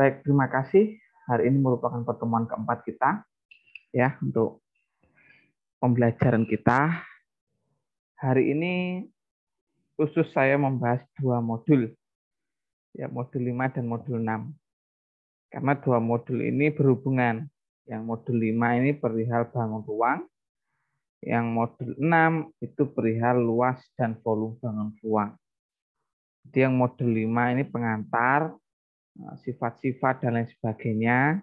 Baik, terima kasih. Hari ini merupakan pertemuan keempat kita ya untuk pembelajaran kita. Hari ini khusus saya membahas dua modul, ya modul 5 dan modul 6. Karena dua modul ini berhubungan. Yang modul 5 ini perihal bangun ruang, yang modul 6 itu perihal luas dan volume bangun ruang. Jadi yang modul 5 ini pengantar, sifat-sifat dan lain sebagainya.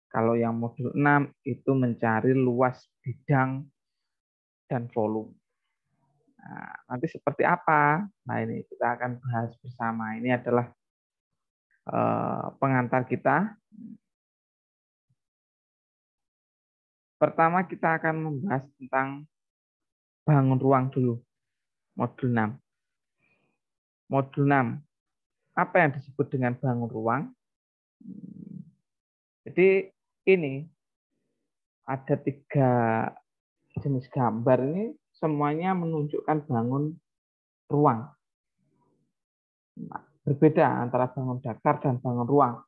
Kalau yang modul 6 itu mencari luas bidang dan volume. Nah, nanti seperti apa? Nah, ini kita akan bahas bersama. Ini adalah pengantar kita. Pertama kita akan membahas tentang bangun ruang dulu. Modul 6. Modul 6. Apa yang disebut dengan bangun ruang? Jadi ini ada 3 jenis gambar ini semuanya menunjukkan bangun ruang. Nah, berbeda antara bangun datar dan bangun ruang.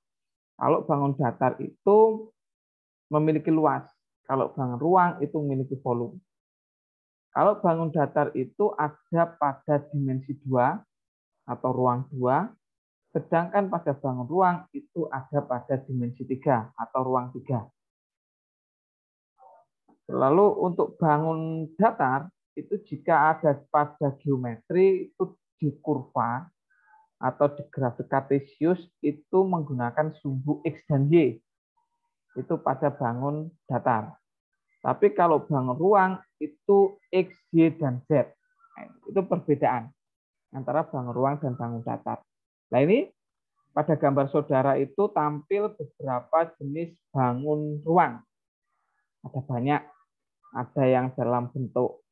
Kalau bangun datar itu memiliki luas, kalau bangun ruang itu memiliki volume. Kalau bangun datar itu ada pada dimensi 2 atau ruang 2, sedangkan pada bangun ruang itu ada pada dimensi 3 atau ruang 3. Lalu untuk bangun datar itu jika ada pada geometri itu di kurva atau di grafik kartesius itu menggunakan sumbu X dan Y. Itu pada bangun datar. Tapi kalau bangun ruang itu X, Y, dan Z. Itu perbedaan antara bangun ruang dan bangun datar. Nah ini pada gambar saudara itu tampil beberapa jenis bangun ruang. Ada banyak. Ada yang dalam bentuk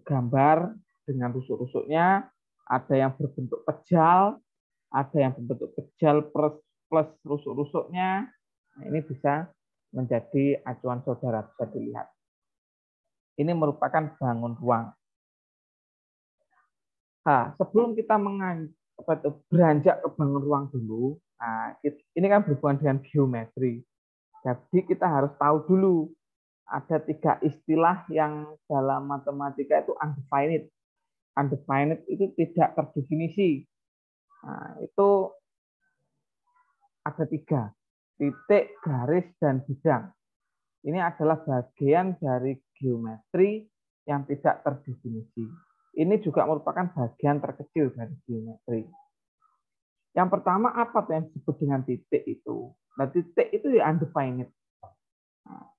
gambar dengan rusuk-rusuknya, ada yang berbentuk pejal, ada yang berbentuk pejal plus rusuk-rusuknya. Nah, ini bisa menjadi acuan saudara, bisa dilihat. Ini merupakan bangun ruang. Nah, sebelum kita beranjak ke bangun ruang dulu, nah, ini kan berhubungan dengan geometri. Jadi kita harus tahu dulu ada 3 istilah yang dalam matematika itu undefined. Undefined itu tidak terdefinisi. Nah, itu ada 3, titik, garis, dan bidang. Ini adalah bagian dari geometri yang tidak terdefinisi. Ini juga merupakan bagian terkecil dari geometri. Yang pertama apa yang disebut dengan titik itu? Nah, titik itu ya undefined. Nah,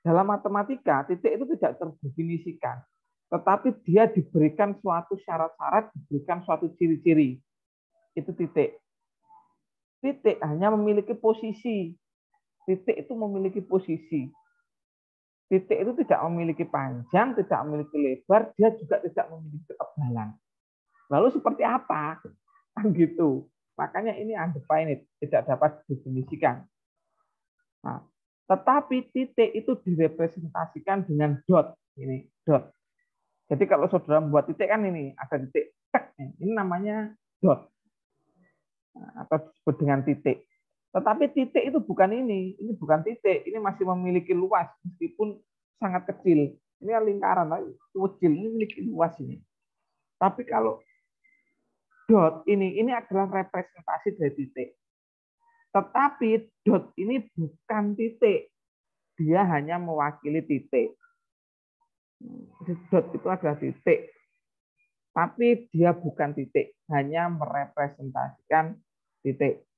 dalam matematika, titik itu tidak terdefinisikan, tetapi dia diberikan suatu syarat-syarat, diberikan suatu ciri-ciri. Itu titik. Titik hanya memiliki posisi. Titik itu memiliki posisi. Titik itu tidak memiliki panjang, tidak memiliki lebar, dia juga tidak memiliki ketebalan. Lalu seperti apa? Kan gitu. Makanya ini undefined, tidak dapat didefinisikan. Nah, tetapi titik itu direpresentasikan dengan dot. Ini dot. Jadi kalau saudara membuat titik kan ini ada titik. Ini namanya dot. Atau disebut dengan titik. Tetapi titik itu bukan ini bukan titik. Ini masih memiliki luas meskipun sangat kecil. Ini lingkaran, kecil, ini memiliki luas ini. Tapi kalau dot ini adalah representasi dari titik. Tetapi dot ini bukan titik. Dia hanya mewakili titik. Dot itu adalah titik. Tapi dia bukan titik. Hanya merepresentasikan titik.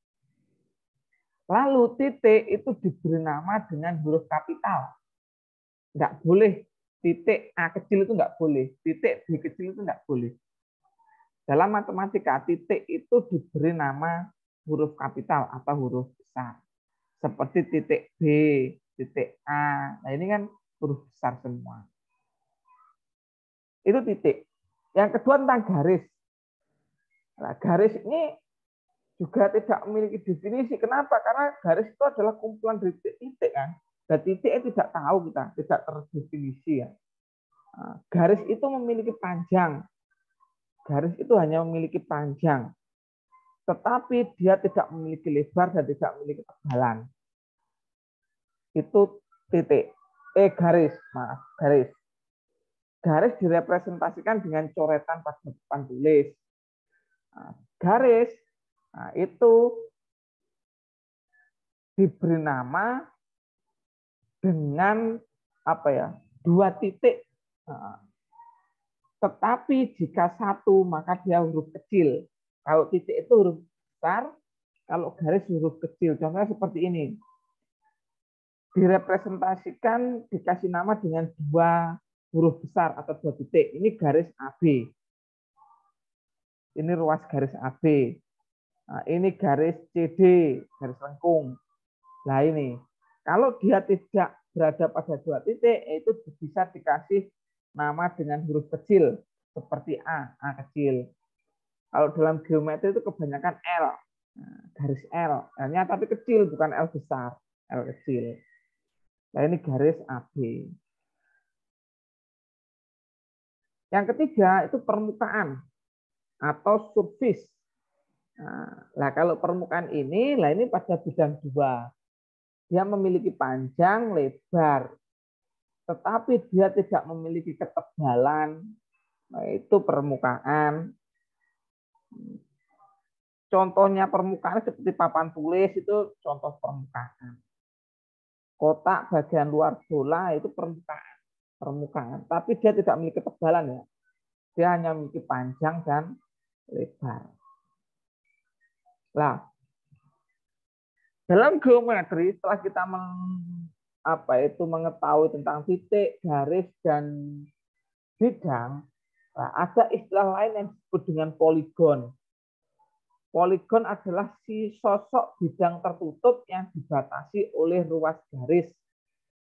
Lalu titik itu diberi nama dengan huruf kapital. Nggak boleh. Titik A kecil itu nggak boleh. Titik B kecil itu nggak boleh. Dalam matematika, titik itu diberi nama huruf kapital atau huruf besar. Seperti titik B, titik A. Nah ini kan huruf besar semua. Itu titik. Yang kedua tentang garis. Nah, garis ini juga tidak memiliki definisi. Kenapa? Karena garis itu adalah kumpulan dari titik kan. Dan titik tidak tahu kita, tidak terdefinisi ya. Nah, garis itu memiliki panjang. Garis itu hanya memiliki panjang. tetapi dia tidak memiliki lebar dan tidak memiliki ketebalan. Itu titik. Garis, maaf, garis. Garis direpresentasikan dengan coretan pada papan tulis. Nah, garis, nah, itu diberi nama dengan apa ya? 2 titik. Nah, tetapi jika 1 maka dia huruf kecil. Kalau titik itu huruf besar, kalau garis huruf kecil. Contohnya seperti ini. Direpresentasikan dikasih nama dengan 2 huruf besar atau 2 titik. Ini garis AB. Ini ruas garis AB. Nah, ini garis CD, garis lengkung. Nah ini, kalau dia tidak berada pada 2 titik, itu bisa dikasih nama dengan huruf kecil seperti A kecil. Kalau dalam geometri itu kebanyakan L, nah, garis L. L-nya tapi kecil, bukan L besar, L kecil. Nah ini garis AB. Yang ketiga itu permukaan atau surface. Nah, kalau permukaan ini, pada bidang 2. Dia memiliki panjang, lebar, tetapi dia tidak memiliki ketebalan. Nah, itu permukaan. Contohnya permukaan seperti papan tulis itu contoh permukaan. Kotak bagian luar bola itu permukaan. Tapi dia tidak memiliki ketebalan ya. Dia hanya memiliki panjang dan lebar. Nah, dalam geometri setelah kita mengetahui tentang titik, garis dan bidang, nah, ada istilah lain yang disebut dengan poligon. Poligon adalah si sosok bidang tertutup yang dibatasi oleh ruas garis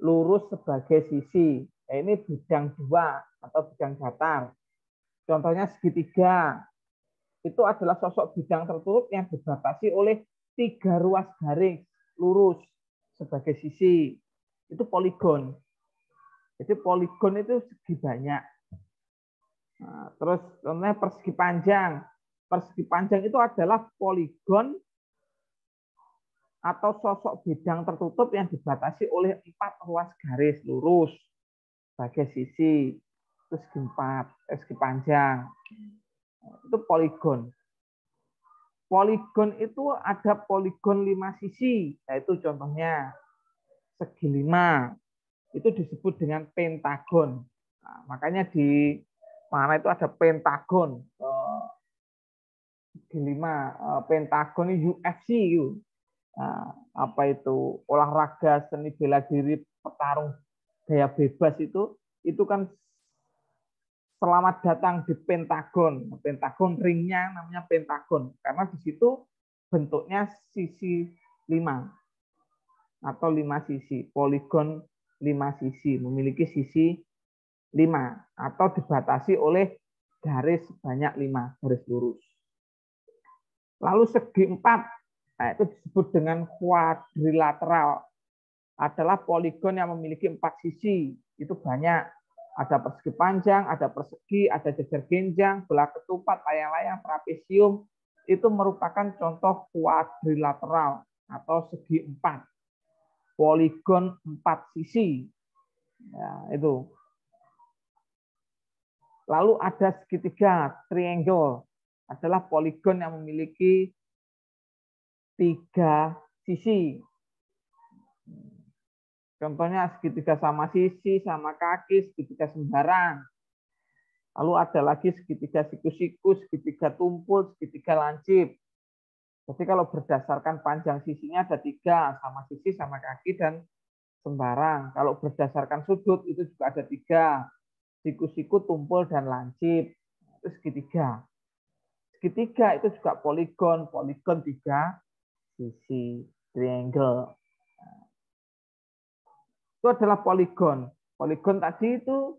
lurus sebagai sisi. Nah, ini bidang 2 atau bidang datar. Contohnya segitiga. Itu adalah sosok bidang tertutup yang dibatasi oleh 3 ruas garis lurus sebagai sisi. Itu poligon. Jadi poligon itu segi banyak. Nah, terus contohnya persegi panjang. Persegi panjang itu adalah poligon atau sosok bidang tertutup yang dibatasi oleh 4 ruas garis lurus sebagai sisi. Itu segi panjang. Itu poligon. Poligon itu ada poligon 5 sisi, yaitu contohnya segi 5. Itu disebut dengan pentagon. Nah, makanya di mana itu ada pentagon. Segi 5, pentagon UFC itu. Nah, apa itu olahraga seni bela diri petarung gaya bebas itu kan selamat datang di pentagon. Pentagon ringnya namanya pentagon karena di situ bentuknya sisi 5 atau 5 sisi. Poligon 5 sisi, memiliki sisi 5 atau dibatasi oleh garis sebanyak 5 garis lurus. Lalu segi 4, nah itu disebut dengan kuadrilateral. Adalah poligon yang memiliki 4 sisi. Itu banyak. Ada persegi panjang, ada persegi, ada jejer genjang, belah ketupat, layang-layang, trapesium. Itu merupakan contoh kuadrilateral atau segi 4. Poligon 4 sisi. Ya, itu. Lalu ada segitiga, triangle. Adalah poligon yang memiliki 3 sisi. Contohnya segitiga sama sisi, sama kaki, segitiga sembarang. Lalu ada lagi segitiga siku-siku, segitiga tumpul, segitiga lancip. Jadi kalau berdasarkan panjang sisinya ada 3, sama sisi, sama kaki, dan sembarang. Kalau berdasarkan sudut itu juga ada 3. Siku-siku, tumpul, dan lancip. Itu segitiga. Segitiga itu juga poligon. Poligon 3 sisi. Triangle. Itu adalah poligon. Poligon tadi itu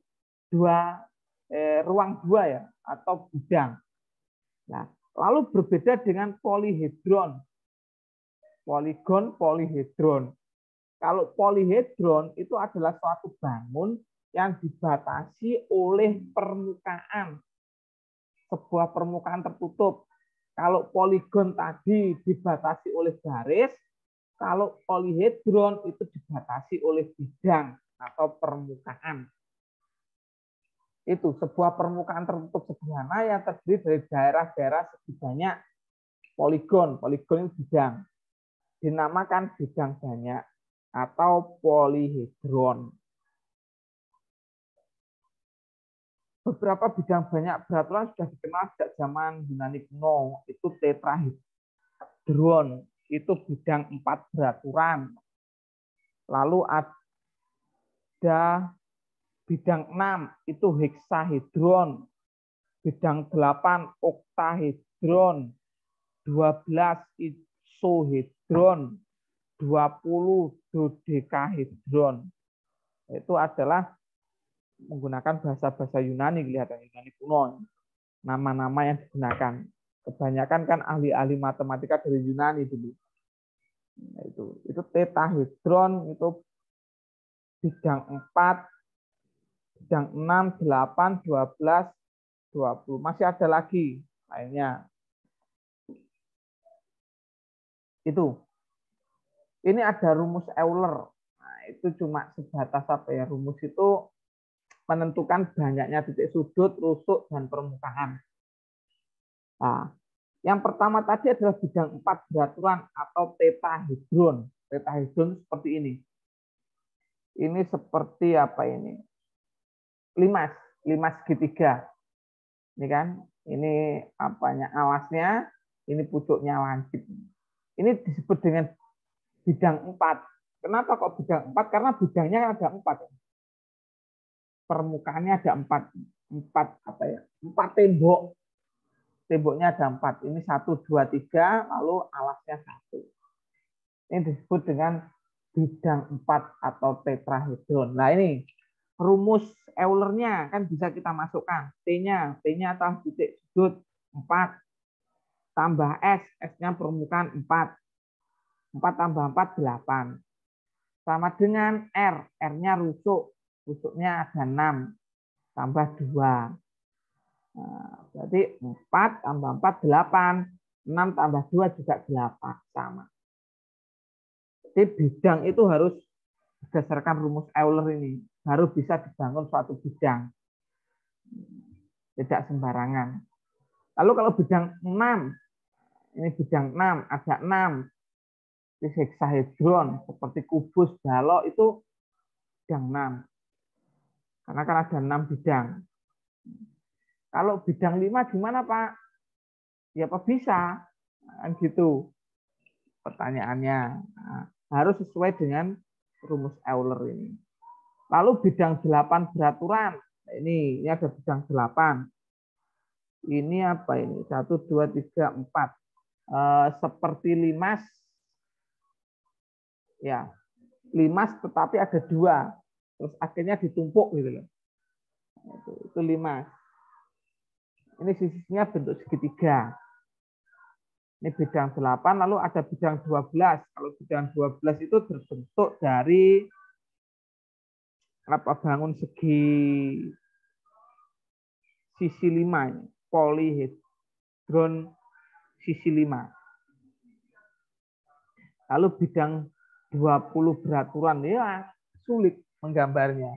ruang 2 ya, atau bidang. Nah, lalu berbeda dengan polihedron. Poligon, polihedron. Kalau polihedron itu adalah suatu bangun yang dibatasi oleh permukaan, sebuah permukaan tertutup. Kalau poligon tadi dibatasi oleh garis, kalau polihedron itu dibatasi oleh bidang atau permukaan. Itu sebuah permukaan tertutup sederhana yang terdiri dari daerah-daerah segi banyak poligon. Poligon itu bidang. Dinamakan bidang banyak atau polihedron. Beberapa bidang banyak beraturan sudah dikenal sejak zaman Yunani kuno. Itu tetrahedron, itu bidang 4 beraturan. Lalu ada bidang 6, itu heksahedron. Bidang 8, oktahedron. 12, isohedron. 20, dodekahedron. Itu adalah menggunakan bahasa-bahasa Yunani, kelihatan Yunani kuno. Nama-nama yang digunakan. Kebanyakan kan ahli-ahli matematika dari Yunani dulu. Nah, itu tetahedron, itu bidang 4, bidang 6, 8, 12, 20. Masih ada lagi lainnya. Itu. Ini ada rumus Euler. Nah, itu cuma sebatas apa ya? Rumus itu menentukan banyaknya titik sudut, rusuk, dan permukaan. Nah, yang pertama tadi adalah bidang 4 beraturan atau tetahedron. Tetahedron seperti ini. Ini seperti apa ini? Limas segitiga. Ini kan, ini apanya alasnya, ini pucuknya lancip. Ini disebut dengan bidang 4. Kenapa kok bidang 4? Karena bidangnya ada 4. Permukaannya ada 4 apa ya? 4 tembok. Temboknya ada 4. Ini 1, 2, 3, lalu alasnya 1. Ini disebut dengan bidang 4 atau tetrahedron. Nah, ini rumus Euler-nya kan bisa kita masukkan. T-nya adalah titik sudut 4 tambah S, S-nya permukaan 4. 4 tambah 4, 8. Sama dengan R, R-nya rusuk. Rusuknya ada 6, tambah 2. Nah, berarti 4 tambah 4, 8. 6 tambah 2 juga 8. Sama. Jadi bidang itu harus berdasarkan rumus Euler ini. Baru bisa dibangun suatu bidang. Tidak sembarangan. Lalu kalau bidang 6, ini bidang 6, ada 6. Ini heksahedron, seperti kubus, balok, itu bidang 6. Karena kan ada 6 bidang. Kalau bidang 5 gimana Pak? Ya apa bisa? Kan gitu pertanyaannya. Nah, harus sesuai dengan rumus Euler ini. Lalu bidang 8 beraturan. Nah, ini ada bidang 8. Ini apa ini? 1, 2, 3, 4. Seperti limas. Ya, limas tetapi ada 2. Terus akhirnya ditumpuk gitu loh. Itu limas. Ini sisinya bentuk segitiga. Ini bidang 8, lalu ada bidang 12. Kalau bidang 12 itu terbentuk dari apa bangun segi sisi 5 ini, polihedron sisi 5. Lalu bidang 20 beraturan, ya sulit menggambarnya.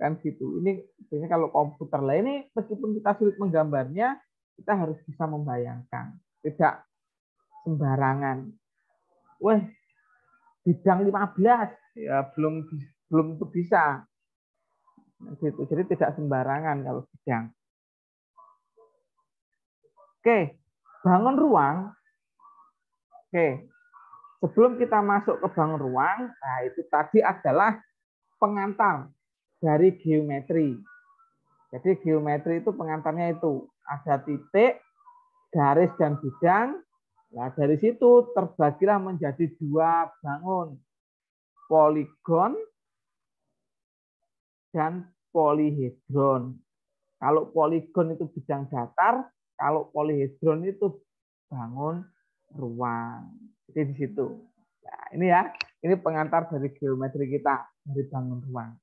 Kan gitu. Ini kalau komputer lah, ini meskipun kita sulit menggambarnya, kita harus bisa membayangkan. Tidak sembarangan. Wah, bidang 15 ya belum bisa. Gitu. Jadi tidak sembarangan kalau bidang. Oke, bangun ruang. Oke, sebelum kita masuk ke bangun ruang, nah itu tadi adalah pengantar dari geometri. Jadi geometri itu pengantarnya itu ada titik, garis, dan bidang. Nah, dari situ terbagilah menjadi 2 bangun, poligon dan polihedron. Kalau poligon itu bidang datar, kalau polihedron itu bangun ruang. Jadi di situ. Nah, ini ya, ini pengantar dari geometri kita dari bangun ruang.